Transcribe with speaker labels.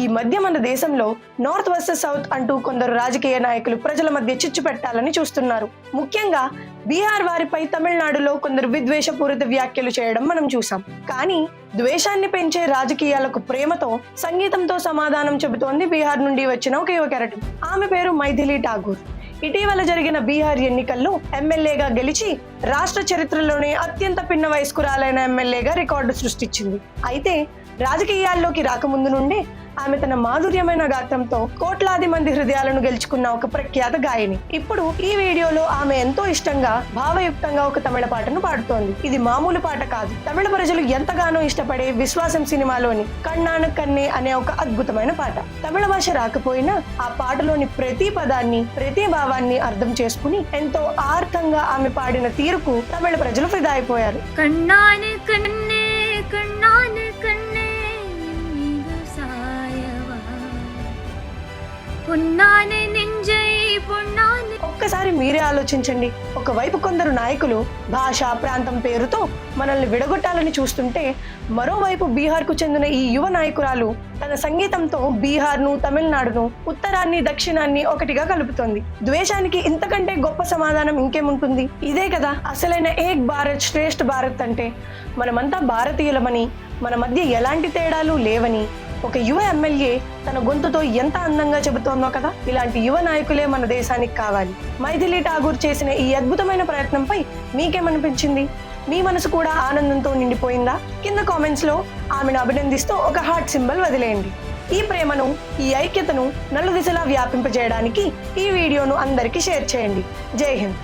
Speaker 1: ఈ మధ్య మన దేశంలో నార్త్ వర్సెస్ సౌత్ అంటూ కొందరు రాజకీయ నాయకులు ప్రజల మధ్య చిచ్చు పెట్టాలని చూస్తున్నారు. ముఖ్యంగా బీహార్ వారిపై తమిళనాడులో కొందరు విద్వేషపూరిత వ్యాఖ్యలు చేయడం మనం చూసాం. కానీ ద్వేషాన్ని పెంచే రాజకీయాలకు ప్రేమతో సంగీతంతో సమాధానం చెబుతోంది బీహార్ నుండి వచ్చిన ఒక యువకెరటం. ఆమె పేరు మైథిలి ఠాగూర్. ఇటీవల జరిగిన బీహార్ ఎన్నికల్లో ఎమ్మెల్యేగా గెలిచి రాష్ట్ర చరిత్రలోనే అత్యంత పిన్న వయస్కురాలైన ఎమ్మెల్యేగా రికార్డు సృష్టించింది. అయితే రాజకీయాల్లోకి రాకముందు నుండే ఆమె తన మాధుర్యమైన గాత్రంతో కోట్లాది మంది హృదయాలను గెలుచుకున్న ఒక ప్రఖ్యాత గాయని. ఇప్పుడు ఈ వీడియోలో ఆమె ఎంతో ఇష్టంగా భావయుక్తంగా ఒక తమిళ పాటను పాడుతోంది. ఇది మామూలు పాట కాదు. తమిళ ప్రజలు ఎంతగానో ఇష్టపడే విశ్వాసం సినిమాలోని కన్నాను కన్నే అనే ఒక అద్భుతమైన పాట. తమిళ భాష రాకపోయినా ఆ పాటలోని ప్రతి పదాన్ని ప్రతి భావాన్ని అర్థం చేసుకుని ఎంతో ఆర్థంగా ఆమె పాడిన తీరుకు తమిళ ప్రజలు ఫిదా అయిపోయారు.
Speaker 2: కన్నాను కన్నే కన్నాను కన్నే పొన్నానే నెంజై పొన్నానే.
Speaker 1: ఒక్కసారి మీరే ఆలోచించండి. ఒకవైపు కొందరు నాయకులు భాష ప్రాంతం పేరుతో మనల్ని విడగొట్టాలని చూస్తుంటే, మరోవైపు బీహార్కు చెందిన ఈ యువ నాయకురాలు తన సంగీతంతో బీహార్ను, తమిళనాడును, ఉత్తరాన్ని, దక్షిణాన్ని ఒకటిగా కలుపుతోంది. ద్వేషానికి ఇంతకంటే గొప్ప సమాధానం ఇంకేముంటుంది? ఇదే కదా అసలైన ఏక్ భారత్ శ్రేష్ఠ భారత్ అంటే. మనమంతా భారతీయులమని, మన మధ్య ఎలాంటి తేడాలు లేవని ఒక యువ ఎమ్మెల్యే తన గొంతుతో ఎంత అందంగా చెబుతోందో కదా. ఇలాంటి యువ నాయకులే మన దేశానికి కావాలి. మైథిలి ఠాగూర్ చేసిన ఈ అద్భుతమైన ప్రయత్నంపై మీకేమనిపించింది? మీ మనసు కూడా ఆనందంతో నిండిపోయిందా? కింద కామెంట్స్ లో ఆమెను అభినందిస్తూ ఒక హార్ట్ సింబల్ వదిలేయండి. ఈ ప్రేమను, ఈ ఐక్యతను నలుదిశలా వ్యాపింపజేయడానికి ఈ వీడియోను అందరికీ షేర్ చేయండి. జై హింద్.